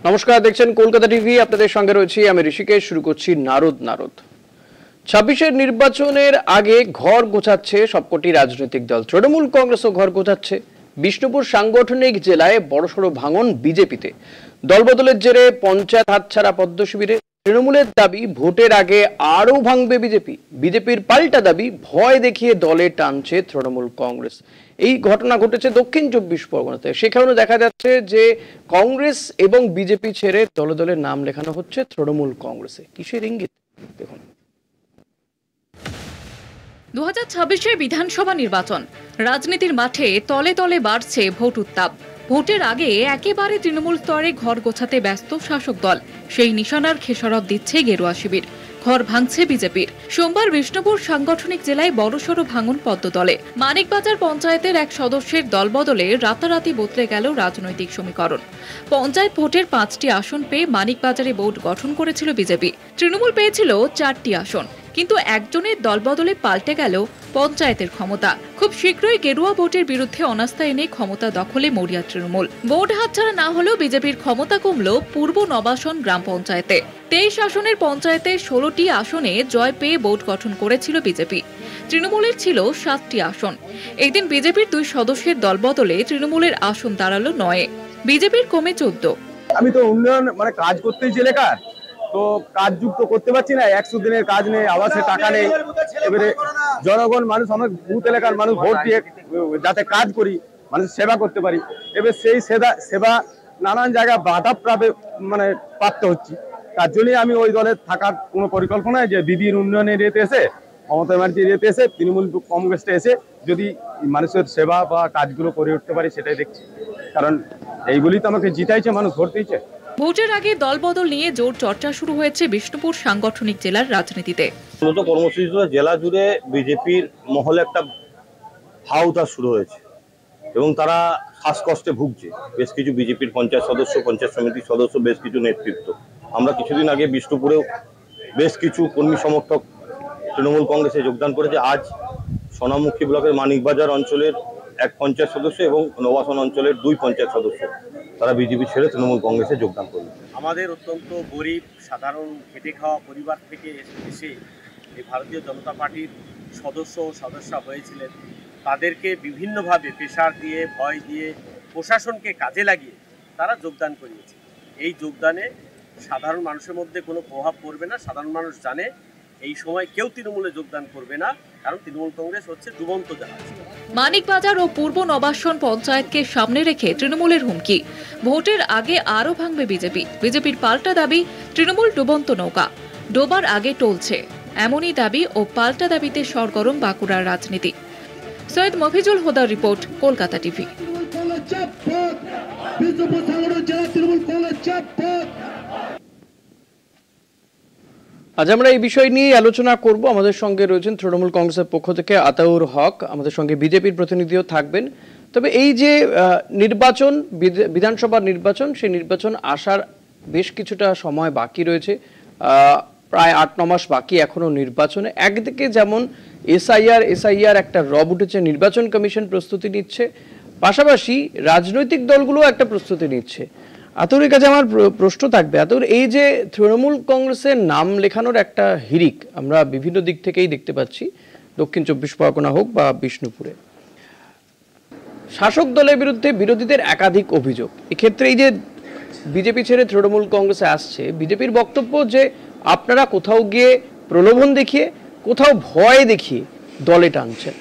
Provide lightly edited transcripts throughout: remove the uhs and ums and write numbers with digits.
নমস্কার, দেখছেন কলকাতা টিভি। আপনাদের সঙ্গে রয়েছি আমি ঋষিকেশ। শুরু করছি নারদ। 26-এর নির্বাচনের আগে ঘর গোছাচ্ছে সবকটি রাজনৈতিক দল। তৃণমূল কংগ্রেসও ঘর গোছাচ্ছে। বিষ্ণুপুর সাংগঠনিক জেলায় বড়সড় ভাঙন বিজেপিতে। দলবদলের জেরে পঞ্চায়েত হাতছাড়া পদ্ম শিবিরে। তৃণমূলের দাবি ভোটের আগে আরও ভাঙবে বিজেপি। বিজেপির পাল্টা দাবি ভয় দেখিয়ে দলে টানছে তৃণমূল কংগ্রেস। এই ঘটনা ঘটেছে দক্ষিণ 24 পরগনাতে। সেখানেও দেখা যাচ্ছে যে কংগ্রেস এবং বিজেপি ছেড়ে দলে দলে নাম লেখানো হচ্ছে তৃণমূল কংগ্রেসে। কিসের ইঙ্গিত দেখুন। 2026-এর বিধানসভা নির্বাচন, রাজনীতির মাঠে তলে তলে বাড়ছে ভোট উত্তাপ। ভোটের আগে একেবারে তৃণমূল স্তরে ঘর গোছাতে ব্যস্ত শাসক দল। সেই নিশানার খেসারত দিচ্ছে গেরুয়া শিবির। ঘর ভাঙছে বিজেপির। সোমবার বিষ্ণুপুর সাংগঠনিক জেলায় বড়সড় ভাঙন পদ্ম দলে। মানিকবাজার পঞ্চায়েতের এক সদস্যের দলবদলে রাতারাতি বদলে গেল রাজনৈতিক সমীকরণ। পঞ্চায়েত ভোটের 5টি আসন পেয়ে মানিকবাজারে বোর্ড গঠন করেছিল বিজেপি। তৃণমূল পেয়েছিল 4টি আসন, কিন্তু একজনের দলবদলে পাল্টে গেল পঞ্চায়েতের ক্ষমতা। খুব শীঘ্রই গেরুয়া ভোটের বিরুদ্ধে অনাস্থা এনে ক্ষমতা দখলে মরিয়া তৃণমূল। ভোট হাতছাড়া না হলেও বিজেপির ক্ষমতা কমল পূর্ব নবাসন গ্রাম পঞ্চায়েতে। 23 আসনের পঞ্চায়েতে 16টি আসনে জয় পেয়ে বোর্ড গঠন করেছিল বিজেপি। তৃণমূলের ছিল 7টি আসন। একদিন বিজেপির 2 সদস্যের দলবদলে তৃণমূলের আসন দাঁড়ালো 9। বিজেপির কমে 14। আমি তো উন্নয়ন কাজ করতেই এলাকার, তো কাজ যুক্ত করতে পারছি না। 100 দিনের কাজ নেই, আবাসে টাকা নেই। এবারে জনগণ মানুষ, আমার বুথ এলাকার মানুষ ভোট দিয়ে যাতে কাজ করি, মানুষ সেবা করতে পারি। এবার সেই সেবা নানান জায়গায় বাধা প্রাপ্ত হচ্ছি। তার জন্যই আমি ওই দলে থাকার কোনো পরিকল্পনা যে দিদির উন্নয়নের এতে এসে, মমতা ব্যানার্জির এতে এসে, তৃণমূল কংগ্রেসটা এসে যদি মানুষের সেবা বা কাজগুলো করে উঠতে পারি সেটাই দেখছি। কারণ এইগুলি তো আমাকে জিতাইছে, মানুষ ভোট দিয়েছে। ভোটের আগে দলবদল নিয়ে জোর চর্চা শুরু হয়েছে বিষ্ণুপুর সাংগঠনিক জেলার রাজনীতিতে। মূলত কর্মসূচিতে জেলা জুড়ে বিজেপির মহলে একটা হাউতা শুরু হয়েছে এবং তারা শ্বাসকষ্টে ভুগছে। বেশ কিছু বিজেপির পঞ্চায়েত সদস্য, পঞ্চায়েত সমিতির সদস্য, বেশ কিছু নেতৃত্ব। আমরা কিছুদিন আগে বিষ্ণুপুরেও বেশ কিছু কর্মী সমর্থক তৃণমূল কংগ্রেসে যোগদান করেছে। আজ সোনামুখী ব্লকের মানিকবাজার অঞ্চলের এক পঞ্চায়েত সদস্য এবং নবাসন অঞ্চলের 2 পঞ্চায়েত সদস্য তারা বিজেপি ছেড়ে তৃণমূল কংগ্রেসে যোগদান করবে। আমাদের অত্যন্ত গরিব সাধারণ খেটে খাওয়া পরিবার থেকে এসে এই ভারতীয় জনতা পার্টির সদস্য হয়েছিলেন, তাদেরকে বিভিন্নভাবে প্রেশার দিয়ে, ভয় দিয়ে, প্রশাসনকে কাজে লাগিয়ে তারা যোগদান করিয়েছে। এই যোগদানে সাধারণ মানুষের মধ্যে কোনো প্রভাব পড়বে না। সাধারণ মানুষ জানে এই সময় কেউ তৃণমূলে যোগদান করবে না, কারণ তৃণমূল কংগ্রেস হচ্ছে ডুবন্ত জাহাজ। মানিকবাজার ও পূর্ব নবাসন পঞ্চায়েতকে সামনে রেখে তৃণমূলের হুমকি। ভোটের আগে আরও ভাঙবে বিজেপি। বিজেপির পাল্টা দাবি তৃণমূল ডুবন্ত নৌকা, ডোবার আগে টলছে। এমনই দাবি ও পাল্টা দাবিতে সরগরম বাঁকুড়ার রাজনীতি। সৈয়দ মফিজুল হুদার রিপোর্ট, কলকাতা টিভি। আজ আমরা এই বিষয় নিয়ে আলোচনা করব। আমাদের সঙ্গে রয়েছেন তৃণমূল কংগ্রেসের পক্ষ থেকে আতাউর হক, আমাদের সঙ্গে বিজেপির প্রতিনিধিও থাকবেন। তবে এই যে নির্বাচন, বিধানসভার নির্বাচন, সেই নির্বাচন আসার বেশ কিছুটা সময় বাকি রয়েছে। প্রায় 8-9 মাস বাকি এখনো নির্বাচনে। একদিকে যেমন এসআইআর একটা রব উঠেছে, নির্বাচন কমিশন প্রস্তুতি নিচ্ছে, পাশাপাশি রাজনৈতিক দলগুলো একটা প্রস্তুতি নিচ্ছে। আতৌরের কাছে আমার প্রশ্ন থাকবে, আতৌর, এই যে তৃণমূল কংগ্রেসের নাম লেখানোর একটা হিড়িক আমরা বিভিন্ন দিক থেকেই দেখতে পাচ্ছি, দক্ষিণ 24 পরগনা হোক বা বিষ্ণুপুরে, শাসক দলের বিরুদ্ধে বিরোধীদের একাধিক অভিযোগ। এক্ষেত্রে এই যে বিজেপি ছেড়ে তৃণমূল কংগ্রেসে আসছে, বিজেপির বক্তব্য যে আপনারা কোথাও গিয়ে প্রলোভন দেখিয়ে, কোথাও ভয় দেখিয়ে দলে টানছেন।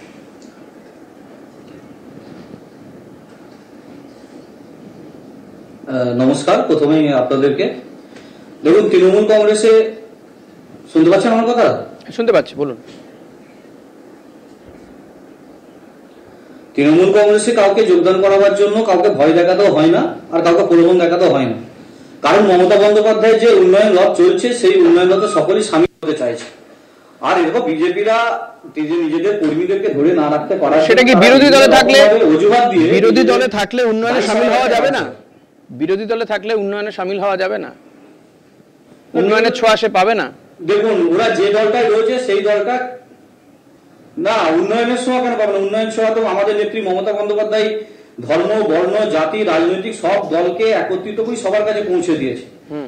নমস্কার। প্রথমেই আপনাদেরকে দেখুন, তৃণমূল কংগ্রেসে শুনতে পাচ্ছেন আমার কথা? শুনতে পাচ্ছি, বলুন। তৃণমূল কংগ্রেসে কাউকে যোগদান করাবার জন্য কাউকে ভয় দেখাতেও হয় না, আর কাউকে প্রলোভন দেখাতেও হয় না। কারণ মমতা বন্দ্যোপাধ্যায়ের যে উন্নয়ন রথ চলছে, সেই উন্নয়ন রথে সকলেই সামিল হতে চাইছে। আর এরকম বিজেপিরা নিজেদের কর্মীদেরকে ধরে না রাখতে পারে, সেটা কি বিরোধী দলে থাকলে অজুহাত দিয়ে বিরোধী দলে থাকলে উন্নয়নে সামিল হওয়া যাবে না? বিরোধী দলে থাকলে উন্নয়নে সামিল হওয়া যাবে না? উন্নয়নের ছোঁয়া সে পাবে না? দেখুন, ওরা যে দলটায় রয়েছে সেই দলটা না, উন্নয়নের ছোঁয়া কেন পাবে না? উন্নয়ন ছোঁয়া তো আমাদের নেত্রী মমতা বন্দ্যোপাধ্যায় ধর্ম, বর্ণ, জাতি, রাজনৈতিক সব দলকে একত্রিত করে সবার কাছে পৌঁছে দিয়েছে।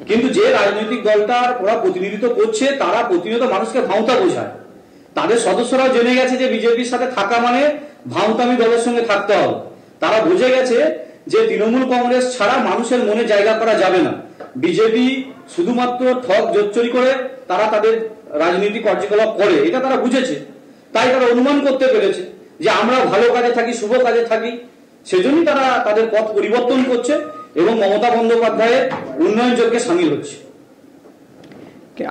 কিন্তু যে রাজনৈতিক দলটার ওরা প্রতিনিধিত্ব করছে তারা প্রতিনিয়ত মানুষকে ভাঁওতা বোঝায়। তাদের সদস্যরাও জেনে গেছে যে বিজেপির সাথে থাকা মানে ভাঁওতামি দলের সঙ্গে থাকতে হবে। তারা বুঝে গেছে যে তৃণমূল কংগ্রেস ছাড়া মানুষের মনে জায়গা করা যাবে না। বিজেপি শুধুমাত্র ঠক জোচ্চুরি করে তারা তাদের রাজনৈতিক কার্যকলাপ করে, এটা তারা বুঝেছে। তাই তারা অনুমান করতে পেরেছে যে আমরা ভালো কাজে থাকি, শুভ কাজে থাকি, সেজন্যই তারা তাদের পথ পরিবর্তন করছে এবং মমতা বন্দ্যোপাধ্যায়ের উন্নয়ন যজ্ঞে সামিল হচ্ছে।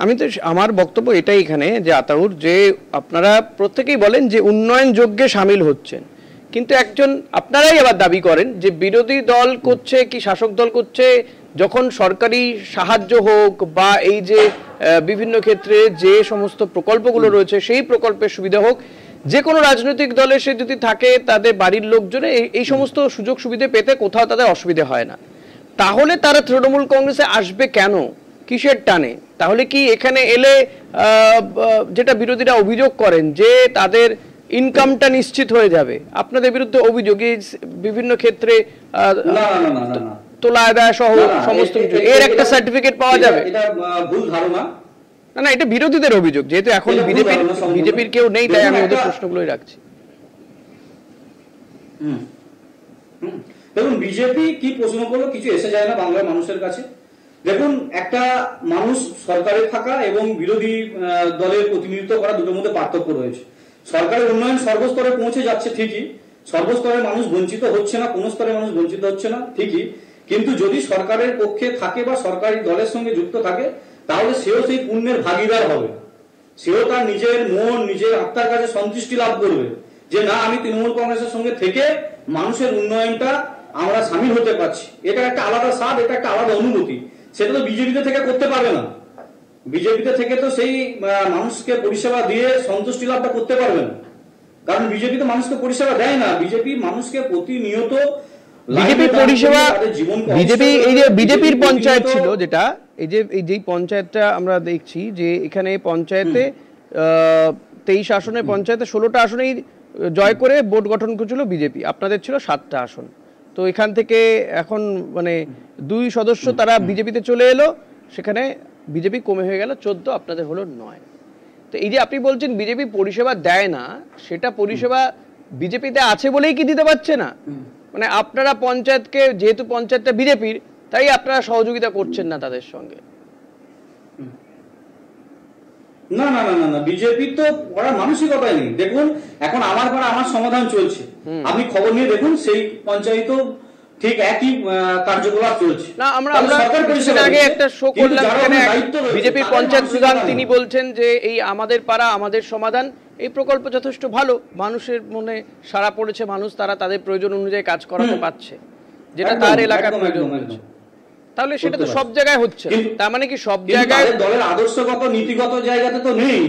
আমি তো আমার বক্তব্য এটাই এখানে যে আতাউর, যে আপনারা প্রত্যেকেই বলেন যে উন্নয়ন যজ্ঞে সামিল হচ্ছেন, কিন্তু একজন আপনারাই আবার দাবি করেন যে বিরোধী দল করছে কি শাসক দল করছে, যখন সরকারি সাহায্য হোক বা এই যে বিভিন্ন ক্ষেত্রে যে সমস্ত প্রকল্পগুলো রয়েছে সেই প্রকল্পের সুবিধা হোক, যে কোনো রাজনৈতিক দলে সে যদি থাকে তাদের বাড়ির লোকজনে এই সমস্ত সুযোগ সুবিধা পেতে কোথাও তাদের অসুবিধা হয় না। তাহলে তারা তৃণমূল কংগ্রেসে আসবে কেন, কিসের টানে? তাহলে কি এখানে এলে যেটা বিরোধীরা অভিযোগ করেন যে তাদের ইনকামটা নিশ্চিত হয়ে যাবে, আপনাদের বিরুদ্ধে অভিযোগ বিভিন্ন ক্ষেত্রে তোলা আদায় সহ সমস্ত কিছু এর একটা সার্টিফিকেট পাওয়া যাবে? এটা ভুল ধারণা। না, এটা বিরোধীদের অভিযোগ, যেহেতু এখন বিজেপির কেউ নেই তাই আমি ওদের প্রশ্নগুলোই রাখছি। দেখুন, বিজেপি কি প্রশ্ন করলো কিছু এসে যায় না বাংলার মানুষের কাছে। দেখুন, একটা মানুষ সরকারে থাকা এবং বিরোধী দলের প্রতিনিধিত্ব করা দুটোর মধ্যে পার্থক্য রয়েছে। সরকারের উন্নয়ন সর্বস্তরে পৌঁছে যাচ্ছে ঠিকই, সর্বস্তরের মানুষ বঞ্চিত হচ্ছে না, কোন স্তরের মানুষ বঞ্চিত হচ্ছে না ঠিকই, কিন্তু যদি সরকারের পক্ষে থাকে বা সরকারি দলের সঙ্গে যুক্ত থাকে তাহলে সেও সেই পুণ্যের ভাগিদার হবে। সেও তার নিজের মন, নিজের আত্মার কাছে সন্তুষ্টি লাভ করবে যে না, আমি তৃণমূল কংগ্রেসের সঙ্গে থেকে মানুষের উন্নয়নটা আমরা সামিল হতে পারছি। এটা একটা আলাদা স্বাদ, এটা একটা আলাদা অনুভূতি। সেটা তো বিজেপিতে থেকে করতে পারবে না। বিজেপিতে থেকে তো সেই মানুষকে পরিষেবা দিয়ে সন্তুষ্টি লাভটা করতে পারবে না, কারণ বিজেপি তো মানুষকে পরিষেবা দেয় না। বিজেপি মানুষকে প্রতিনিয়ত বিজেপির পঞ্চায়েত ছিল, যেটা এই যে পঞ্চায়েতটা আমরা দেখছি যে এখানে পঞ্চায়েতে 23 আসনের পঞ্চায়েতে 16টা আসনেই জয় করে বোর্ড গঠন করেছিল বিজেপি, আপনাদের ছিল 7টা আসন। তো এখান থেকে এখন মানে 2 সদস্য তারা বিজেপিতে চলে এলো, সেখানে বিজেপি কমে হয়ে গেল 14, আপনাদের হলো 9। তো এই যে আপনি বলছেন বিজেপি পরিষেবা দেয় না, সেটা পরিষেবা বিজেপিতে আছে বলেই কি দিতে পারছে না? মানে আপনারা পঞ্চায়েতকে, যেহেতু পঞ্চায়েতটা বিজেপির, তাই আপনারা সহযোগিতা করছেন না তাদের সঙ্গে? না না না না, বিজেপি তো ওরা মানসিকতাই নেই। দেখুন, এখন আমার পাড়া আমার সমাধান চলছে, আপনি খবর নিয়ে দেখুন, সেই পঞ্চায়েত ঠিক একই কার্যকলাপ চলছে। না, আমরা আগে একটা শো করলাম, বিজেপির পঞ্চায়েত প্রধান তিনি বলছেন যে এই আমাদের পাড়া আমাদের সমাধান এই প্রকল্প যথেষ্ট ভালো, মানুষের মনে সাড়া পড়েছে, মানুষ তারা তাদের প্রয়োজন অনুযায়ী কাজ করাতে পারছে, যেটা তার এলাকার প্রয়োজন হচ্ছে। তাহলে সেটা তো সব জায়গায় হচ্ছে, তার মানে কি সব জায়গায় দলের আদর্শগত নীতিগত জায়গাতে তো নেই?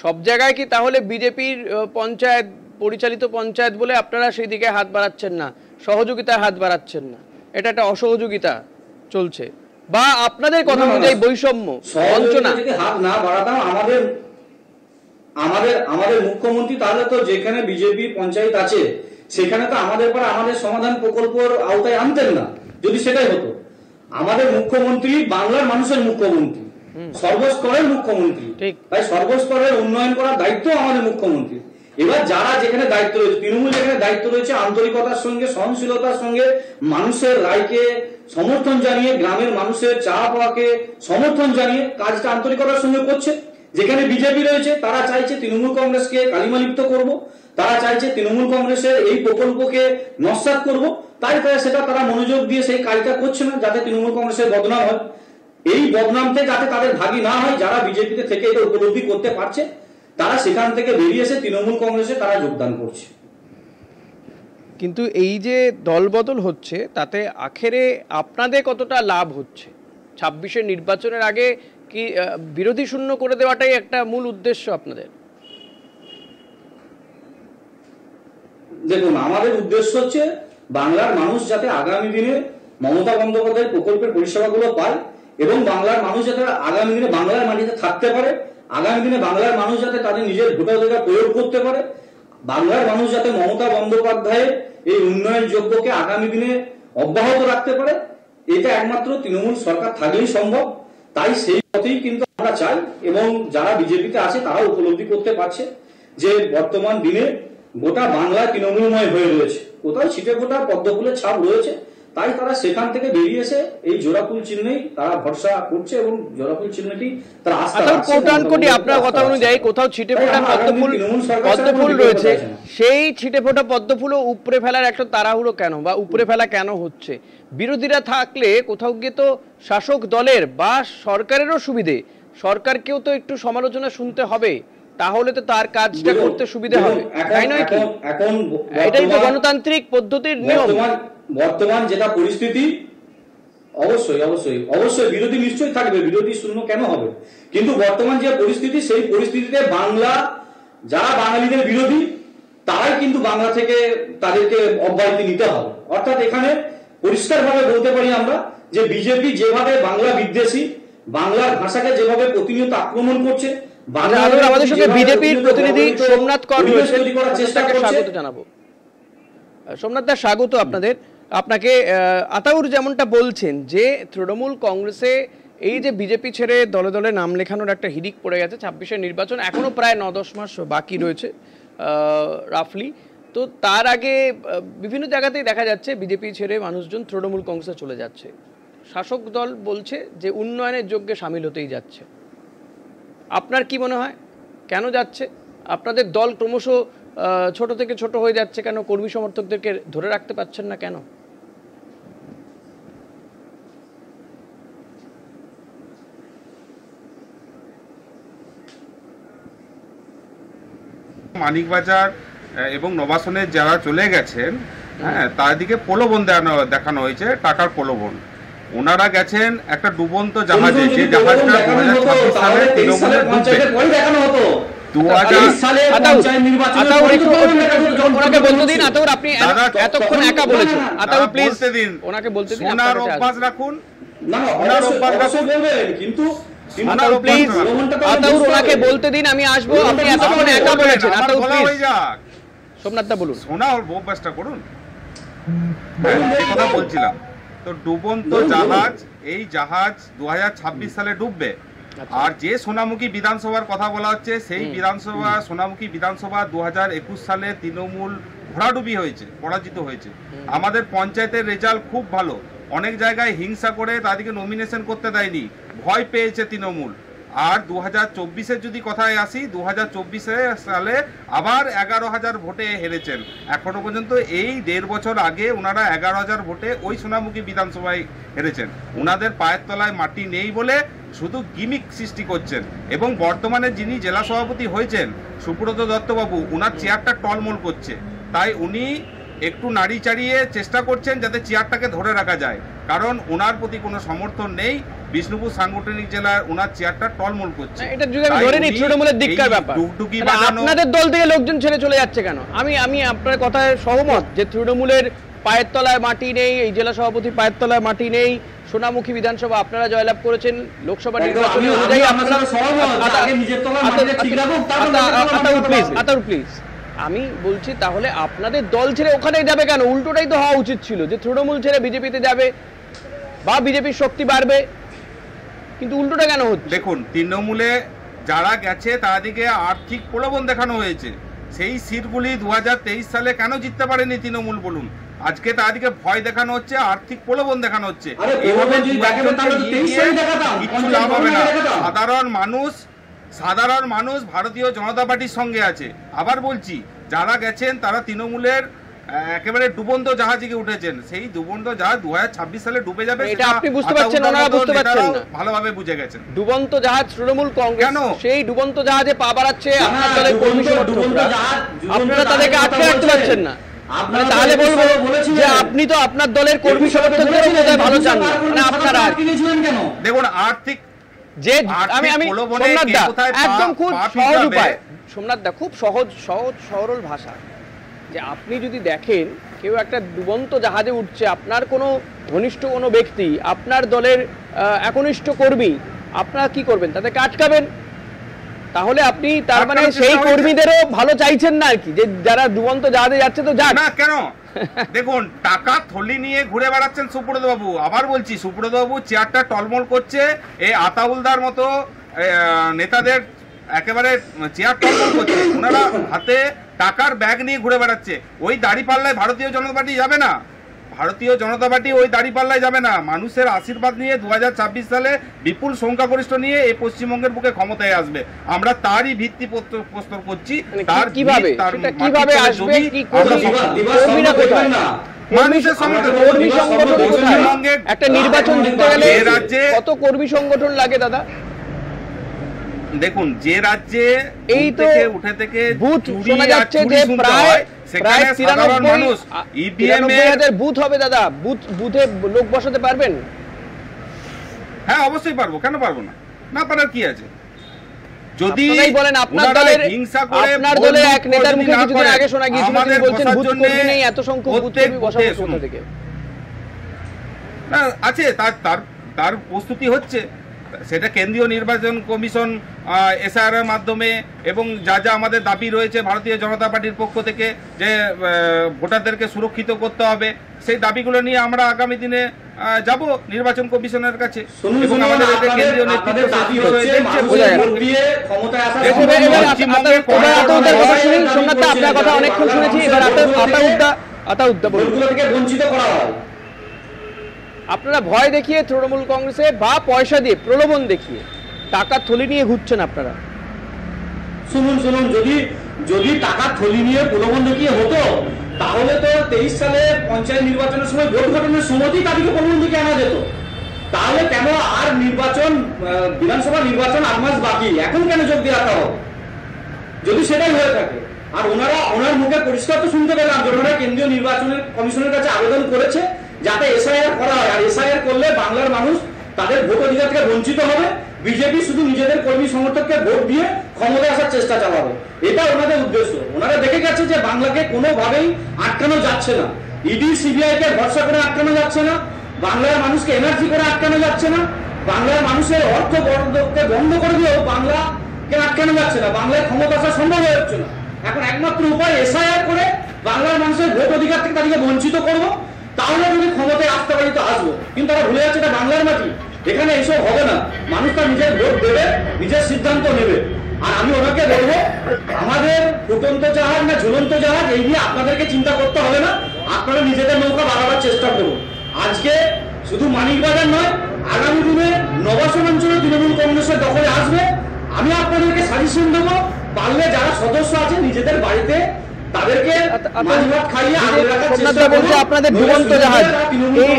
সব জায়গায় কি তাহলে বিজেপির পঞ্চায়েত পরিচালিত পঞ্চায়েত বলে আপনারা সেই দিকে হাত বাড়াচ্ছেন না, সহযোগিতার হাত বাড়াচ্ছেন না? এটা একটা অসহযোগিতা চলছে, বা আপনাদের কথা অনুযায়ী বৈষম্য বঞ্চনা? হাত না বাড়াতাম আমাদের মুখ্যমন্ত্রী তাহলে তো যেখানে বিজেপি পঞ্চায়েত আছে সেখানে তো আমাদের পর আমাদের সমাধান প্রকল্পের আওতায় আনতেন না। যদি সেটাই হতো, আমাদের মুখ্যমন্ত্রী বাংলার মানুষের মুখ্যমন্ত্রী, সর্বস্তরের মুখ্যমন্ত্রী, তাই সর্বস্তরের উন্নয়ন করার দায়িত্ব আমাদের মুখ্যমন্ত্রী। এবার যারা যেখানে দায়িত্ব রয়েছে, তৃণমূল যেখানে দায়িত্ব রয়েছে, আন্তরিকতার সঙ্গে সহনশীলতার সঙ্গে মানুষের রায়কে সমর্থন জানিয়ে, গ্রামের মানুষের চাওয়া পাওয়াকে সমর্থন জানিয়ে কাজটা আন্তরিকতার সঙ্গে করছে। যেখানে বিজেপি রয়েছে তারা চাইছে তৃণমূল কংগ্রেসকে কালিমালিপ্ত করব, তারা চাইছে তৃণমূল কংগ্রেসের এই প্রকল্পকে নস্যাৎ করব, তাই সেটা তারা মনোযোগ দিয়ে সেই কাজটা করছে না, যাতে তৃণমূল কংগ্রেসের বদনাম হয়। এই বদনামতে যাতে তাদের ভাগী না হয়, যারা বিজেপিতে থেকে এটা উপলব্ধি করতে পারছে তারা সেখান থেকে বেরিয়ে এসে তৃণমূল কংগ্রেসে তারা যোগদান করছে। কিন্তু এই যে দলবদল হচ্ছে তাতে আখেরে আপনাদের কতটা লাভ হচ্ছে? 26-এর নির্বাচনের আগে কি বিরোধী শূন্য করে দেওয়াটাই একটা মূল উদ্দেশ্য আপনাদের? দেখুন, আমাদের উদ্দেশ্য হচ্ছে বাংলার মানুষ যাতে আগামী দিনে মমতা বন্দ্যোপাধ্যায়ের প্রকল্পের পরিষেবাগুলো পায় এবং বাংলার মানুষ যাতে আগামী দিনে বাংলার মাটিতে থাকতে পারে, আগামী দিনে বাংলার মানুষ যাতে তাদের নিজের ভোটাধিকার প্রয়োগ করতে পারে, বাংলার মানুষ যাতে মমতা বন্দ্যোপাধ্যায়ের এই উন্নয়ন যোগ্যকে আগামী দিনে অব্যাহত রাখতে পারে, এটা একমাত্র তৃণমূল সরকার থাকলেই সম্ভব। তাই সেই পথেই কিন্তু আমরা চাই, এবং যারা বিজেপিতে আছে তারা উপলব্ধি করতে পারছে যে বর্তমান দিনে গোটা বাংলা তৃণমূলময় হয়ে রয়েছে, কোথাও ছিটে ফোটা পদ্মফুলের ছাপ রয়েছে। তাই তারা সেখান থেকে বেরিয়ে এসে এই জোড়াফুল চিহ্নেই তারা ভরসা করছে এবং জোড়াফুল চিহ্নটি তারা আস্থা রাখছে। আপনার কথা অনুযায়ী কোথাও ছিটে ফোটা পদ্মফুল রয়েছে, সেই ছিটে ফোটা পদ্মফুলও উপড়ে ফেলার একটা তাড়াহুড়ো কেন, বা উপড়ে ফেলা কেন হচ্ছে? বিরোধীরা থাকলে কোথাও গিয়ে তো শাসক দলের বা সরকারেরও সুবিধে, সরকারকেও তো একটু সমালোচনা শুনতে হবে, তাহলে তো তার কাজটা করতে সুবিধা হবে, তাই নয় কি? এটাই তো গণতান্ত্রিক পদ্ধতির নিয়ম। বর্তমান যেটা পরিস্থিতি, অবশ্যই অবশ্যই অবশ্যই বিরোধী নিশ্চয়ই থাকবে, বিরোধী শূন্য কেন হবে, কিন্তু বর্তমান যে পরিস্থিতি সেই পরিস্থিতিতে বাংলা যারা বাঙালিদের বিরোধী তারাই কিন্তু বাংলা থেকে তাদেরকে অব্যাহতি নিতে হবে। অর্থাৎ এখানে পরিষ্কারভাবে বলতে পারি আমরা যে বিজেপি যেভাবে বাংলা বিদ্বেষী, বাংলার ভাষাকে যেভাবে প্রতিনিয়ত আক্রমণ করছে, আমাদের সঙ্গে বিজেপির প্রতিনিধি সোমনাথ কর রয়েছেন, স্বাগত জানাবো। সোমনাথ দা, স্বাগত আপনাকে। আতাউর যেমনটা বলছেন যে তৃণমূল কংগ্রেসে এই যে বিজেপি ছেড়ে দলে দলে নাম লেখানোর একটা হিড়িক পড়ে গেছে, 26-এর নির্বাচন এখনো প্রায় 9-10 মাস বাকি রয়েছে রাফলি, তো তার আগে বিভিন্ন জায়গাতেই দেখা যাচ্ছে বিজেপি ছেড়ে মানুষজন তৃণমূল কংগ্রেসে চলে যাচ্ছে। শাসক দল বলছে যে উন্নয়নের যোগ্যে সামিল হতেই যাচ্ছে। আপনার কি মনে হয় কেন যাচ্ছে? আপনাদের দল ক্রমশ ছোট থেকে ছোট হয়ে যাচ্ছে কেন? কর্মী সমর্থকদেরকে ধরে রাখতে পারছেন না কেন? মানিকবাজার এবং নবাসনের যারা চলে গেছেন, হ্যাঁ, তাদেরকে প্রলোভন দেখানো হয়েছে, টাকার প্রলোভন। ওনারা গেছেন একটা ডুবন্ত জাহাজে, যে জাহাজটা 2026 সালে তৃণমূলের বলতে দিন, আমি আসবো। আপনি এতক্ষণ একা বলেছেন, সোমনাথ দা বলুন। শোনা ওর অভ্যাসটা করুন। কথা বলছিলাম তো, ডুবন্ত জাহাজ, এই জাহাজ 2026 সালে ডুববে। আর যে সোনামুখী বিধানসভার কথা বলা হচ্ছে, সেই বিধানসভা, সোনামুখী বিধানসভা 2021 সালে তৃণমূল ভরাডুবি হয়েছে, পরাজিত হয়েছে। আমাদের পঞ্চায়েতের রেজাল্ট খুব ভালো, অনেক জায়গায় হিংসা করে তাদেরকে নমিনেশন করতে দেয়নি, ভয় পেয়েছে তৃণমূল। আর 2024-এর যদি কথায় আসি, 2024 সালে আবার 11,000 ভোটে হেরেছেন। এখনো পর্যন্ত এই 1.5 বছর আগে ওনারা 11,000 ভোটে ওই সোনামুখী বিধানসভায় হেরেছেন। ওনাদের পায়ের তলায় মাটি নেই বলে শুধু গিমিক সৃষ্টি করছেন। এবং বর্তমানে যিনি জেলা সভাপতি হয়েছেন সুব্রত দত্তবাবু, ওনার চেয়ারটা টলমল করছে, তাই উনি একটু নাড়ি চাড়িয়ে চেষ্টা করছেন যাতে চেয়ারটাকে ধরে রাখা যায়, কারণ ওনার প্রতি কোনো সমর্থন নেই। বিষ্ণুপুর সাংগঠনিক জেলার ওনার চেয়ারটা টলমল করছে। এটা যদি আমি ধরে নিই তৃণমূলের দিককার ব্যাপার, আপনাদের দল থেকে লোকজন ছেড়ে চলে যাচ্ছে কেন? আমি আপনার কথায় সহমত যে তৃণমূলের পায়ের তলায় মাটি নেই, এই জেলা সভাপতির পায়ের তলায় মাটি নেই। সোনামুখী বিধানসভা আপনারা জয়লাভ করেছেন, লোকসভা নির্বাচন অনুযায়ী আপনারা প্লিজ আমি বলছি, তাহলে আপনাদের দল ছেড়ে ওখানে যাবে কেন? উল্টোটাই তো হওয়া উচিত ছিল যে তৃণমূল ছেড়ে বিজেপিতে যাবে বা বিজেপির শক্তি বাড়বে, কিন্তু উল্টোটা কেন হচ্ছে? দেখুন, তৃণমূলে যারা গেছে তাদেরকে আর্থিক প্রলোভন দেখানো হয়েছে। সেই সিটগুলি 2023 সালে কেন জিততে পারেনি তৃণমূল বলুন? আজকে তাদেরকে ভয় দেখানো হচ্ছে, আর্থিক প্রলোভন দেখানো হচ্ছে। কিচ্ছু লাভ হবে না। সাধারণ মানুষ ভারতীয় জনতা পার্টির সঙ্গে আছে। আবার বলছি, যারা গেছেন তারা তৃণমূলের একেবারে ডুবন্ত জাহাজে উঠেছেন। সেই ডুবন্ত জাহাজ 2026 সালে ডুবে যাবে, এটা আপনি বুঝতে পারছেন, ওনারা বুঝতে পারছেন না, ভালোভাবে বুঝে গেছেন। ডুবন্ত জাহাজ তৃণমূল কংগ্রেস কেন সেই ডুবন্ত জাহাজে পা বাড়াচ্ছে? আপনার দলের কর্মী সমর্থকরা, আপনারা তাদেরকে আটকে রাখতে পারছেন না। তাহলে বলবো যে আপনি তো আপনার দলের কর্মী সমর্থকদের বোধহয় ভালো চান না, মানে আপনারা দেখুন আর্থিক যে আমি সোমনাথ দা একদম খুব সহজ উপায়, সোমনাথ দা খুব সহজ সরল ভাষা, যে আপনি যদি দেখেন কেউ একটা ডুবন্ত জাহাজে উঠছে, আপনার কোনো ঘনিষ্ঠ কোনো ব্যক্তি, আপনার দলের একনিষ্ঠ কর্মী, আপনারা কি করবেন? তাদেরকে আটকাবেন? তাহলে আপনি তার মানে আপনারা সেই চেষ্টা কর্মীদেরও ভালো চাইছেন না আর কি, যে যারা ডুবন্ত জাহাজে যাচ্ছে তো যাক। না কেন, দেখুন টাকা থলি নিয়ে ঘুরে বেড়াচ্ছেন সুব্রত বাবু। আবার বলছি, সুব্রত বাবু চেয়ারটা টলমল করছে, এই আতাউলদার মতো নেতাদের একেবারে চেয়ার টলমল করছে। ওনারা হাতে টাকার ব্যাগ নিয়ে ঘুরে বেড়াচ্ছে। ওই দাঁড়িপাল্লায় ভারতীয় জনতা পার্টি যাবে না, ভারতীয় জনতা পার্টি ওই দাঁড়িপাল্লায় যাবে না। মানুষের আশীর্বাদ নিয়ে 2026 সালে বিপুল সংখ্যাগরিষ্ঠ নিয়ে এই পশ্চিমবঙ্গের বুকে ক্ষমতায় আসবে। আমরা তারই ভিত্তি প্রস্তর করছি। তার কিভাবে কিভাবে আসবে, কি মানুষের কর্মী সংগঠন কোথায়? একটা নির্বাচন জিততে গেলে কত কর্মী সংগঠন লাগে দাদা? দেখুন, যে রাজ্যে এই তো উঠে থেকে বুথ শোনা যাচ্ছে যে প্রায় 93,000 বুথ হবে দাদা। বুথে লোক বসাতে পারবেন? হ্যাঁ অবশ্যই পারবো, কেন পারবো না, না পারার কি আছে? যদি বলেন আপনার দলের এক নেতার মুখে কিছুদিন আগে শোনা গিয়েছিল, তিনি বলছেন বুথ কর্মী নেই, এত সংখ্যক বুথ কর্মী বসাবো কোথা থেকে? না আছে, তার প্রস্তুতি হচ্ছে। সেটা কেন্দ্রীয় নির্বাচন কমিশন এসআইআর এর মাধ্যমে এবং যা যা আমাদের দাবি রয়েছে ভারতীয় জনতা পার্টির পক্ষ থেকে যে ভোটারদেরকে সুরক্ষিত করতে হবে, সেই দাবিগুলো নিয়ে আমরা আগামী দিনে যাব নির্বাচন কমিশনের কাছে। এবং আমাদের কেন্দ্রীয় নেতৃত্ব আপনার কথা অনেকক্ষণ শুনেছি, এবার বঞ্চিত করা হয়। আপনারা ভয় দেখিয়ে তৃণমূল কংগ্রেসে বা পয়সা দিয়ে প্রলোভন দেখিয়ে টাকা থলি নিয়ে ঘুরছেন আপনারা। শুনুন, যদি টাকা থলি নিয়ে প্রলোভন দেখিয়ে হতো তাহলে তো 23 সালে পঞ্চায়েত নির্বাচনের সময় ভোট গঠনের সময়তেই তাদেরকে প্রলোভন দেখিয়ে আনা যেত। তাহলে কেন আর বিধানসভা নির্বাচন 8 মাস বাকি, এখন কেন যোগ দিয়ে রাখা হবে যদি সেটাই হয়ে থাকে? আর ওনার মুখে পরিষ্কার তো শুনতে পেলাম যে ওনারা কেন্দ্রীয় নির্বাচনের কমিশনের কাছে আবেদন করেছে যাতে এসআইআর করা হয়। আর এসআইআর করলে বাংলার মানুষ তাদের ভোট অধিকার থেকে বঞ্চিত হবে। বিজেপি শুধু নিজেদের কর্মী সমর্থককে ভোট দিয়ে ক্ষমতায় আসার চেষ্টা চালাবে, এটা ওনাদের উদ্দেশ্য। ওনারা দেখে গেছে যে বাংলাকে কোনোভাবেই আটকানো যাচ্ছে না। ইডি সিবিআই কে ভরসা করে আটকানো যাচ্ছে না, বাংলার মানুষকে এনার্জি করে আটকানো যাচ্ছে না, বাংলার মানুষের অর্থ বরাদ্দকে বন্ধ করে দিয়েও বাংলাকে আটকানো যাচ্ছে না, বাংলায় ক্ষমতা আসা সম্ভব হয়ে যাচ্ছে না। এখন একমাত্র উপায় এসআইআর করে বাংলার মানুষের ভোট অধিকার থেকে তাদেরকে বঞ্চিত করবো, তাহলে যদি ক্ষমতায় আসতে পারি তো আসবো। কিন্তু তারা ভুলে যাচ্ছে এটা বাংলার মাটি, এখানে এইসব হবে না। মানুষ তার নিজের ভোট দেবে, নিজের সিদ্ধান্ত নেবে। আর আমি ওনাকে বলবো, আমাদের ফুটন্ত জাহাজ না ঝুলন্ত জাহাজ এই নিয়ে আপনাদেরকে চিন্তা করতে হবে না। আপনারা নিজেদের নৌকা বাড়াবার চেষ্টা করুন। আজকে শুধু মানিকবাজার নয়, আগামী দিনে নবাসন অঞ্চলে তৃণমূল কংগ্রেসের দখলে আসবে। আমি আপনাদেরকে সাজেশন দেবো, পারলে যারা সদস্য আছে নিজেদের বাড়িতে তাদেরকে আপনাদের ডুবন্ত জাহাজ,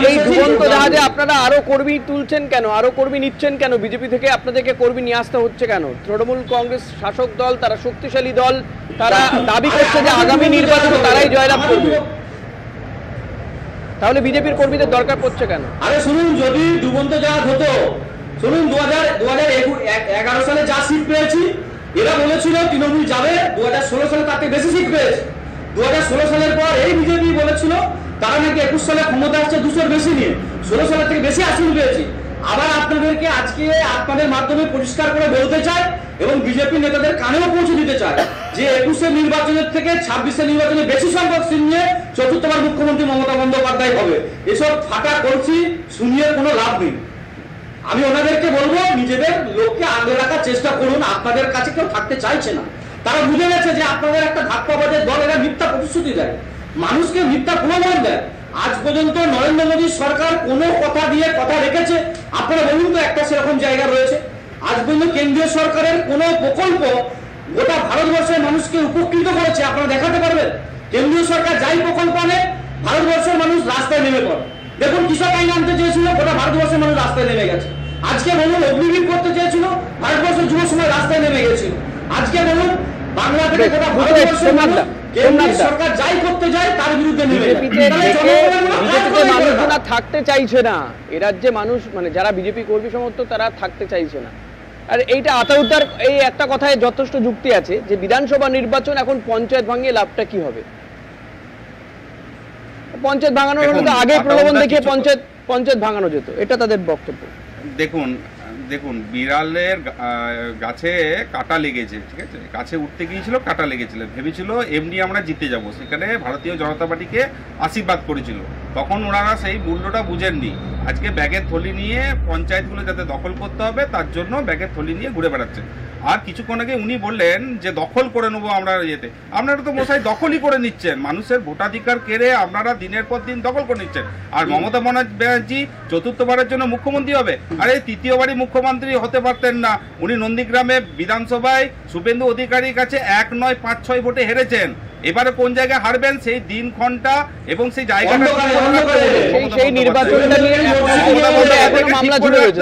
এই ডুবন্ত জাহাজে আপনারা আরো কর্মী তুলছেন কেন, আরো কর্মী নিচ্ছেন কেন? বিজেপি থেকে আপনাদেরকে কর্মী নিয়ে আসতে হচ্ছে কেন? তৃণমূল কংগ্রেস শাসক দল, তারা শক্তিশালী দল, তারা দাবি করছে যে আগামী নির্বাচনে তারাই জয়লাভ করবে। তাহলে বিজেপির কর্মীদের দরকার পড়ছে কেন? আরে শুনুন, যদি ডুবন্ত জাহাজ হতো, শুনুন 2011 সালে যা সিট পেয়েছি, এরা বলেছিল তৃণমূল যাবে, 2016 সালে তার থেকে বেশি সিট পেয়েছে। 2016 সালের পর এই বিজেপি বলেছিল তারা নাকি 21 সালে ক্ষমতা আসছে 200-র বেশি নিয়ে, 16 সালের থেকে বেশি আসন পেয়েছি। আবার আপনাদেরকে আজকে আপনাদের মাধ্যমে পরিষ্কার করে বলতে চাই এবং বিজেপি নেতাদের কানেও পৌঁছে দিতে চাই যে 21-এর নির্বাচনের থেকে 26-এর নির্বাচনে বেশি সংখ্যক সিট নিয়ে চতুর্থবার মুখ্যমন্ত্রী মমতা বন্দ্যোপাধ্যায় হবে। এসব ফাটা করছি শুনিয়ে কোনো লাভ নেই। আমি ওনাদেরকে বলবো, নিজেদের লোককে আগলে রাখার চেষ্টা করুন। আপনাদের কাছে কেউ থাকতে চাইছে না, তারা বুঝে গেছে যে আপনাদের একটা ধাপ্পাবাজের দল, এরা মিথ্যা প্রতিশ্রুতি দেয়, মানুষকে মিথ্যা প্রলোভন দেয়। আজ পর্যন্ত নরেন্দ্র মোদী সরকার কোনো কথা দিয়ে কথা রেখেছে? আপনারা বলুন তো একটা সেরকম জায়গা রয়েছে? আজ পর্যন্ত কেন্দ্রীয় সরকারের কোনো প্রকল্প গোটা ভারতবর্ষের মানুষকে উপকৃত করেছে আপনারা দেখাতে পারবেন? কেন্দ্রীয় সরকার যাই প্রকল্প আনে ভারতবর্ষের মানুষ রাস্তায় নেমে পড়ে। দেখুন, কৃষক আইন আনতে চেয়েছিল, গোটা ভারতবর্ষের মানুষ রাস্তায় নেমে গেছে। আজকে বলুন, অগ্নিবীর করতে চেয়েছিল, ভারতবর্ষের যুব সমাজ রাস্তায় নেমে গেছিল। আজকে বলুন, বাংলা থেকে গোটা ভারতবর্ষের মানুষ কেন্দ্রীয় সরকার যাই করতে যায় তার বিরুদ্ধে নেমে যায়। মানুষজনা থাকতে চাইছে না এ রাজ্যে, মানুষ মানে যারা বিজেপি কর্মী সমর্থক তারা থাকতে চাইছে না। আর এইটা আতাউদ্দার এই একটা কথায় যথেষ্ট যুক্তি আছে যে বিধানসভা নির্বাচন, এখন পঞ্চায়েত ভাঙিয়ে লাভটা কি হবে? পঞ্চায়েত ভাঙানোর হলে তো আগে প্রলোভন দেখিয়ে পঞ্চায়েত ভাঙানো যেত, এটা তাদের বক্তব্য। দেখুন, বিড়ালের গাছে কাটা লেগেছে, ঠিক আছে, গাছে উঠতে গিয়েছিল, কাটা লেগেছিল, ভেবেছিল এমনি আমরা জিতে যাব, সেখানে ভারতীয় জনতা পার্টিকে আশীর্বাদ করেছিল। তখন ওনারা সেই মূল্যটা বুঝেননি। আজকে ব্যাগের থলি নিয়ে পঞ্চায়েতগুলো যাতে দখল করতে হবে তার জন্য ব্যাগের থলি নিয়ে ঘুরে বেড়াচ্ছে। আর কিছুক্ষণ আগে উনি বললেন যে দখল করে নেবো আমরা ইয়েতে। আপনারা তো মশাই দখলই করে নিচ্ছেন, মানুষের ভোটাধিকার কেড়ে আপনারা দিনের পর দিন দখল করে নিচ্ছেন। আর মমতা ব্যানার্জি চতুর্থবারের জন্য মুখ্যমন্ত্রী হবে। আরে তৃতীয়বারই মুখ্যমন্ত্রী হতে পারতেন না? উনি নন্দীগ্রামে বিধানসভায় শুভেন্দু অধিকারীর কাছে 1 নয় 5-6 ভোটে হেরেছেন। এবারে কোন জায়গায় হারবেন সেই দিন ঘন্টা এবং সেই জায়গাটা সেই নির্বাচনটা নিয়ে এখনো মামলা ঝুলে রয়েছে,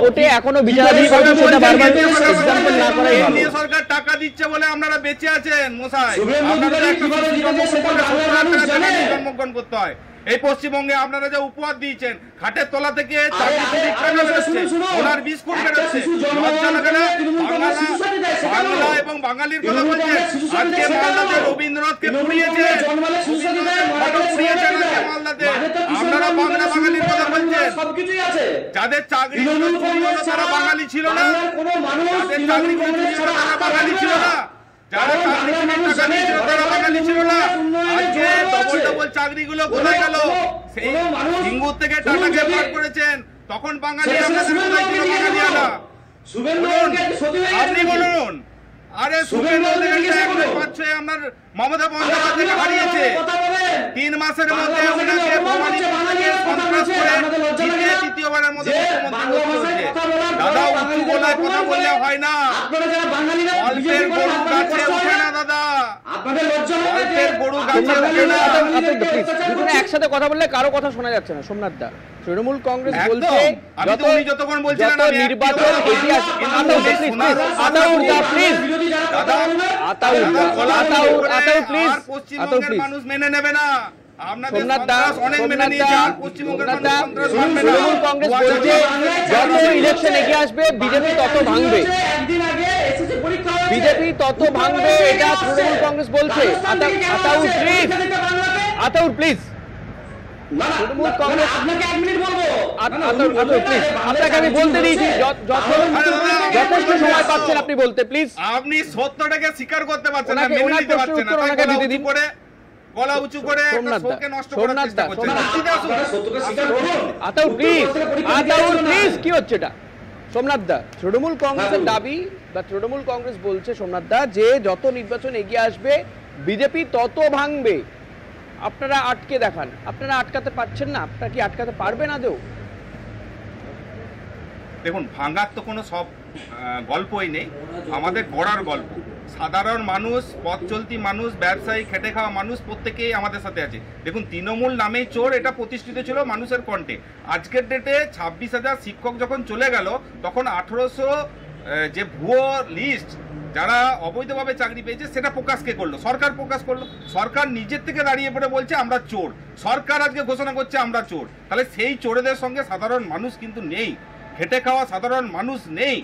ওটা এখনো বিচারাধীন, সেটা বারবার এক্সাম্পল না করাই ভালো। কেন্দ্রীয় সরকার টাকা দিচ্ছে বলে আপনারা বেঁচে আছেন মশাই। জন্মগ্রহণ করতে হয়। এই পশ্চিমবঙ্গে আপনারা যে উপহার দিয়েছেন, খাটের তলা থেকে ওনার বিস্কুট বেরোচ্ছে, বাংলা এবং বাঙালির কথা বলছেন। আজকে মালদাতে রবীন্দ্রনাথকে পুড়িয়েছে, মালদাতে আপনারা বাংলা বাঙালির কথা বলছেন। যাদের চাকরি তারা বাঙালি ছিল না, যাদের চাকরি তারা বাঙালি ছিল না, যারা চাকরি টাকা দিয়েছিল তারা বাঙালি ছিল না। আজকে ডবল ডবল চাকরিগুলো কোথায় গেল? সেই সিঙ্গুর থেকে টাটাকে পার করেছেন, তখন বাঙালি আপনাদের কোথায় ছিল? বাঙালি আনা আপনি বলুন। আরে শুভেন্দু অধিকারী 5-6 আপনার মমতা বন্দ্যোপাধ্যায়কে হারিয়েছে। 3 মাসের মধ্যে ওনাকে সন্ত্রাস করে জিতিয়ে তৃতীয়বারের মধ্যে মুখ্যমন্ত্রী হয়েছে। দাদা, উঁচু গলায় কথা বললে হয় না, অল্পের গরু গাছে ওঠে না দাদা, অল্পের গরু গাছে ওঠে না। দুজনে একসাথে কথা বললে কারো কথা শোনা যাচ্ছে না। সোমনাথ দা, তৃণমূল কংগ্রেস বলছে যতক্ষণ বলছিলেন নির্বাচন পশ্চিমবঙ্গের মানুষ মেনে নেবে না। তৃণমূল কংগ্রেস বলছে যত ইলেকশন এগিয়ে আসবে বিজেপি তত ভাঙবে, বিজেপি তত ভাঙবে, এটা তৃণমূল কংগ্রেস বলছে। আতাউর প্লিজ, তৃণমূল কংগ্রেস আপনাকে আমি বলতে দিয়েছি, যথেষ্ট সময় পাচ্ছেন আপনি বলতে, প্লিজ। আপনি সত্যটাকে স্বীকার করতে পারছেন না, মেনে নিতে পারছেন না, গলা উঁচু করে শোকে নষ্ট করার চেষ্টা করছেন। আতাউর প্লিজ, কি হচ্ছে এটা? সোমনাথ দা, তৃণমূল কংগ্রেসের দাবি বা তৃণমূল কংগ্রেস বলছে সোমনাথ দা যে যত নির্বাচন এগিয়ে আসবে বিজেপি তত ভাঙবে। আপনারা আটকে দেখান, আপনারা আটকাতে পারছেন না, আপনারা কি আটকাতে পারবেন আদৌ? দেখুন, ভাঙার তো কোনো সব গল্পই নেই, আমাদের গড়ার গল্প। সাধারণ মানুষ, পথ চলতি মানুষ, ব্যবসায়ী, খেটে খাওয়া মানুষ প্রত্যেকেই আমাদের সাথে আছে। দেখুন, তৃণমূল নামেই চোর, এটা প্রতিষ্ঠিত ছিল মানুষের কণ্ঠে। আজকের ডেটে 26,000 শিক্ষক যখন চলে গেল, তখন 1800 যে ভুয়ো লিস্ট যারা অবৈধভাবে চাকরি পেয়েছে সেটা প্রকাশ কে করলো? সরকার প্রকাশ করলো। সরকার নিজের থেকে দাঁড়িয়ে পড়ে বলছে আমরা চোর, সরকার আজকে ঘোষণা করছে আমরা চোর। তাহলে সেই চোরেদের সঙ্গে সাধারণ মানুষ কিন্তু নেই, খেটে খাওয়া সাধারণ মানুষ নেই।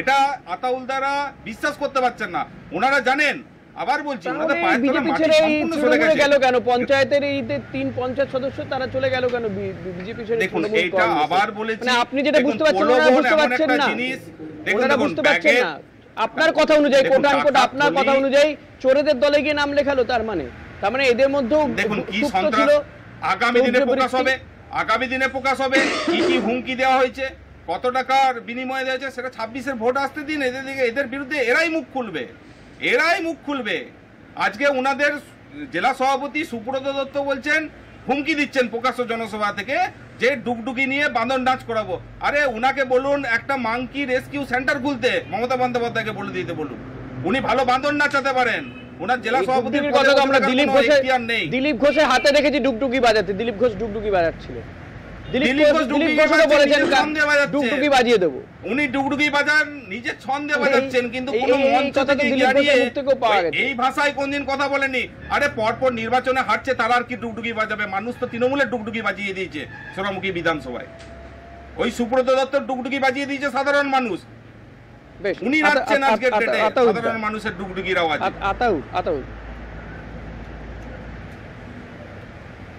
এটা আতাউল দ্বারা বিশ্বাস করতে পারছেন না। ওনারা জানেন, আবার বলছি, ওনাদের পায়ের তলে মাটি সম্পূর্ণ সরে গেছে। গেল কেন পঞ্চায়েতের এই 3 পঞ্চায়েত সদস্য তারা চলে গেল কেন বিজেপি ছেড়ে? দেখুন, এটা আবার বলেছি, মানে আপনি যেটা বুঝতে পারছেন ওনারা বুঝতে পারছেন না, ওনারা বুঝতে পারছেন না। আপনার কথা অনুযায়ী, কোট আনকোট আপনার কথা অনুযায়ী চোরেদের দলে গিয়ে নাম লেখালো, তার মানে এদের মধ্যেও দেখুন কি সন্ত্রাস আগামী দিনে প্রকাশ হবে, আগামী দিনে প্রকাশ হবে কি কি হুমকি দেওয়া হয়েছে, কত টাকার বিনিময়ে দেওয়া হয়েছে, সেটা 26-এর ভোট আসতে দিন। এদের বিরুদ্ধে এরাই মুখ খুলবে। আজকে ওনাদের জেলা সভাপতি সুব্রত দত্ত বলছেন, হুমকি দিচ্ছেন প্রকাশ্য জনসভা থেকে যে ডুগডুগি নিয়ে বাঁধন ডান্স করাবো। আরে ওনাকে বলুন একটা মাংকি রেস্কিউ সেন্টার খুলতে, মমতা বন্দ্যোপাধ্যায়কে বলে দিতে বলুন, উনি ভালো বাঁধন নাচাতে পারেন। ওনার জেলা সভাপতির কথা তো আমরা দিলীপ ঘোষের হাতে দেখেছি ডুগডুগি বাজাতে, দিলীপ ঘোষ ডুগডুগি বাজাচ্ছিল। উনি ডুগডুগি বাজান, নিজের ছন্দে বাজাচ্ছেন, কিন্তু কোনো মঞ্চ থেকে এই ভাষায় কোনদিন কথা বলেনি। আরে পরপর নির্বাচনে হারছে, তারা আর কি ডুগডুগি বাজাবে? মানুষ তো তৃণমূলের ডুগডুগি বাজিয়ে দিয়েছে সোনামুখী বিধানসভায়। ওই সুব্রত দত্ত ডুগডুগি বাজিয়ে দিয়েছে সাধারণ মানুষ। উনি নাচছেন আজকের ডেটে সাধারণ মানুষের ডুগডুগির আওয়াজ।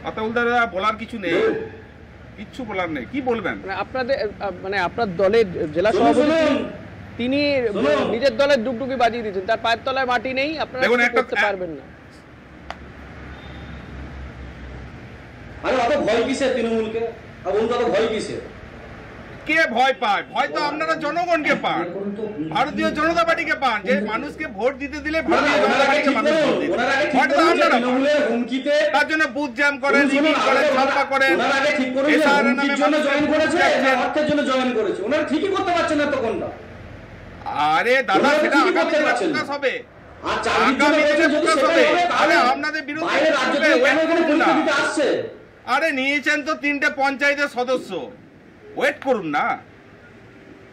আতাউল দাদা বলার কিছু নেই। কিচ্ছু বলার নেই। কি বলবেন? মানে আপনাদের মানে আপনার দলের জেলা সভাপতি তিনি নিজের দলের ডুগডুগি বাজিয়ে দিয়েছেন, তার পায়ের তলায় মাটি নেই, আপনারা দেখুন, কিছু একটা করতে পারবেন না। আরে অত ভয় কিসের তৃণমূলকে? আর অত ভয় কিসের? কে ভয় পায়? ভয় তো আপনারা জনগণকে পান, ভারতীয় জনতা পার্টিকে পান, যে মানুষকে ভোট দিতে দিলে ভারতীয় জনতা পার্টিকে মানুষ ভোট দিবে। ভয়টা তো আপনারা পান। তার জন্য বুথ জ্যাম করেন, লিমিট করেন, ছাপ্পা করেন, এসআর নামে মানুষ জয়েন করেছে, অর্থের জন্য জয়েন করেছে। ওনারা ঠিকই করতে পারছেন না তো কোনটা? আরে দাদা, সেটা আগামী দিনে প্রকাশ হবে, আগামী দিনে প্রকাশ হবে। আরে আপনাদের বিরুদ্ধে আসছে। আরে নিয়েছেন তো 3টে পঞ্চায়েতের সদস্য, ওয়েট করুন না,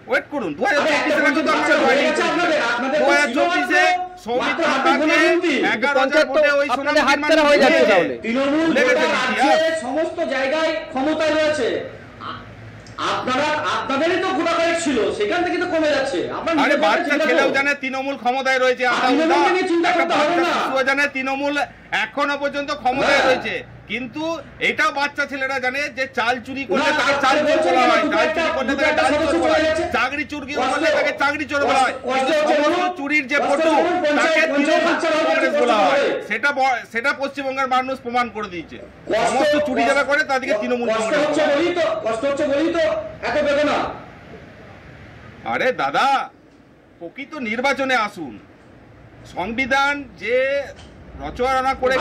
ওয়েট করুন। 2024-এ সৌমিত্র খানকে 11,000 ভোটে ওই আপনাদের হাতছাড়া হয়ে যাচ্ছে তাহলে। সমস্ত জায়গায় ক্ষমতায় রয়েছে, আপনাদেরই তো ভোটার ছিল, সেখান থেকে তো কমে যাচ্ছে। আরে বাচ্চা ছেলেও জানে তৃণমূল ক্ষমতায় রয়েছে, জানে তৃণমূল এখনো পর্যন্ত ক্ষমতায় রয়েছে, কিন্তু এটাও বাচ্চা ছেলেরা জানে যে চাল চুরি করলে তাকে চাল চোর বলা হয়, ডাল চুরি করলে তাকে ডাল চোর বলা হয়, চাকরি চুরি করলে তাকে চাকরি চোর বলা হয়, কিন্তু সমস্ত চুরির যে ফটো তাকে তৃণমূল কংগ্রেস বলা হয়। সেটা পশ্চিমবঙ্গের মানুষ প্রমাণ করে দিয়েছে। সমস্ত চুরি যারা করে তাদেরকে তৃণমূল কংগ্রেস বলা হয়। কষ্ট হচ্ছে বলেই তো এত বেদনা। আরে দাদা, প্রকৃত নির্বাচনে আসুন। সংবিধান যে রচনা করে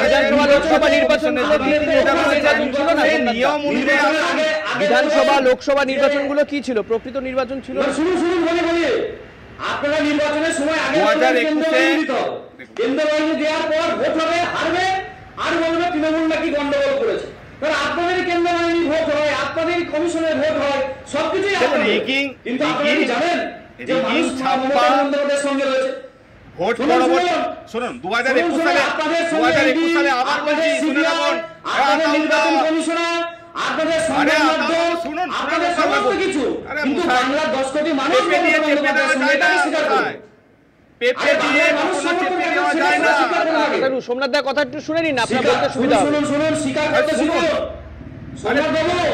লোকসভা নির্বাচনগুলো নিয়ম অনুযায়ী বিধানসভা লোকসভা নির্বাচনগুলো কি ছিল? প্রকৃত নির্বাচন ছিল। আপনারা নির্বাচনের সময় আগে 2021-এ কেন্দ্র বাহিনী দেওয়ার পর ভোট হবে, হারবে, আর বলবে তৃণমূল নাকি গন্ডগোল করেছে। কারণ আপনাদেরই কেন্দ্র বাহিনী ভোট হয়, আপনাদেরই কমিশনের ভোট হয়, সবকিছুই কিন্তু আপনারা জানেন যে মানুষ বন্দ্যোপাধ্যায়ের সঙ্গে রয়েছে। ভোট পরবর্তী শুনুন, 2021 সালে আবার বলছি, শুনে রাখুন, নির্বাচন কমিশনার আপনাদের শুনুন, আপনাদের সমস্ত কিছু, কিন্তু বাংলার 10 কোটি মানুষ সোমনাথ দা কথা একটু শুনে নিন, আপনার বলতে সুবিধা হবে। শুনুন, স্বীকার করতে শিখুন।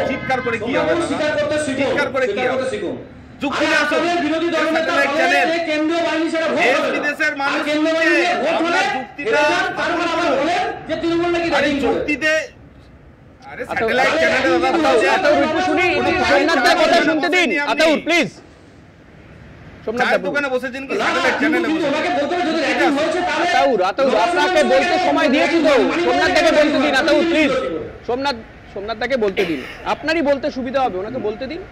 চিৎকার করে কি হবে? স্বীকার করতে শিখুন, চিৎকার করে কি হবে? শিখুন। যুক্তি আসুন, বিরোধী দলনেতা বলেন যে কেন্দ্রীয় বাহিনী সেটা ভোট হবে, বিদেশের মানুষ কেন্দ্রীয় বাহিনী ভোট হলে যুক্তিটা তারপর আবার বলেন যে তৃণমূল নাকি আরে রেডিং করে। যুক্তিতে আরে স্যাটেলাইট চ্যানেলে দাদা আতাউর একটু শুনি, সোমনাথ দা কথা শুনতে দিন। আতাউর প্লিজ। সোমনাথ দা দোকানে বসেছেন কি স্যাটেলাইট চ্যানেলে? কিন্তু ওনাকে বলতে হবে যদি রেডিং হয়েছে তাহলে আতাউর আপনাকে বলতে সময় দিয়েছি তো, সোমনাথ দাকে বলতে দিন। আতাউর প্লিজ, সোমনাথ দাকে বলতে দিন, আপনারই বলতে সুবিধা হবে, ওনাকে বলতে দিন,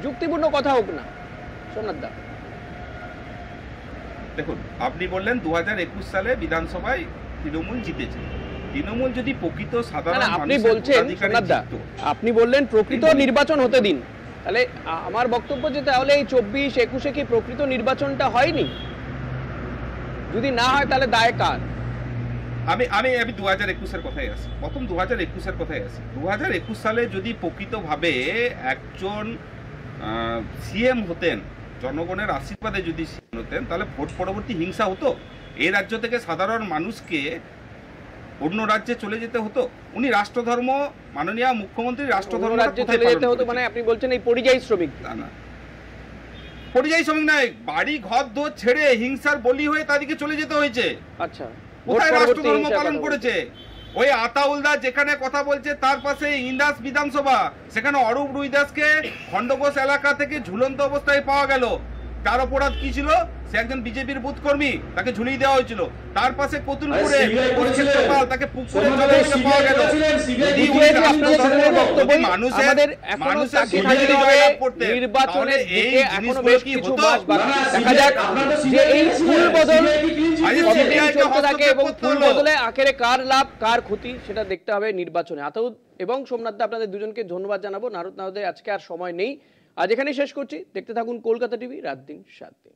যুক্তিপূর্ণ কথা হোক না। সোমনাথ দা দেখুন, আপনি বললেন 2021 সালে বিধানসভায় তৃণমূল জিতেছে। তৃণমূল যদি প্রকৃত সাধারণ আপনি বলছেন, সোমনাথ দা আপনি বললেন প্রকৃত নির্বাচন হতে দিন, তাহলে আমার বক্তব্য যে তাহলে এই 24-21-এ কি প্রকৃত নির্বাচনটা হয়নি? যদি না হয় তাহলে দায় কার? আমি 2021-এর কথাই আসি, প্রথম 2021-এর কথাই আসি। 2021 সালে যদি প্রকৃতভাবে একজন সিএম হতেন, জনগণের আশীর্বাদে যদি সিএম হতেন, তাহলে ভোট পরবর্তী হিংসা হতো? এই রাজ্য থেকে সাধারণ মানুষকে অন্য রাজ্যে চলে যেতে হতো? উনি রাষ্ট্রধর্ম, মাননীয় মুখ্যমন্ত্রী রাষ্ট্রধর্ম রাজ্যে চলে যেতে হতো, মানে আপনি বলছেন এই পরিযায়ী শ্রমিক? না, পরিযায়ী শ্রমিক নয়, বাড়ি ঘর দোর ছেড়ে হিংসার বলি হয়ে তাদেরকে চলে যেতে হয়েছে। আচ্ছা, কোথায় রাষ্ট্রধর্ম পালন করেছে? ওই আতাউলদা যেখানে কথা বলছে তার পাশে ইন্দাস বিধানসভা, সেখানে অরূপ রুইদাসকে খণ্ডঘোষ এলাকা থেকে ঝুলন্ত অবস্থায় পাওয়া গেল। তার অপরাধ কি ছিল? সে একজন বিজেপির বুথ কর্মী, তাকে ঝুলিয়ে দেওয়া হয়েছিল। তার পাশে কতুলপুরে তাকে পুকুরে জলে পাওয়া গেল। নির্বাচনের দিকে এখনো বেশ কিছু মাস বাকি, দেখা যাক যে এই ফুল বদল কতদিন চলতে থাকে এবং ফুল বদলে আখেরে কার লাভ কার ক্ষতি সেটা দেখতে হবে নির্বাচনে। আতাউর এবং সোমনাথ দা, আপনাদের দুজনকে ধন্যবাদ জানাবো। নারদে আজকে আর সময় নেই, আজ এখানেই শেষ করছি। দেখতে থাকুন কলকাতা টিভি, রাত দিন 7 দিন।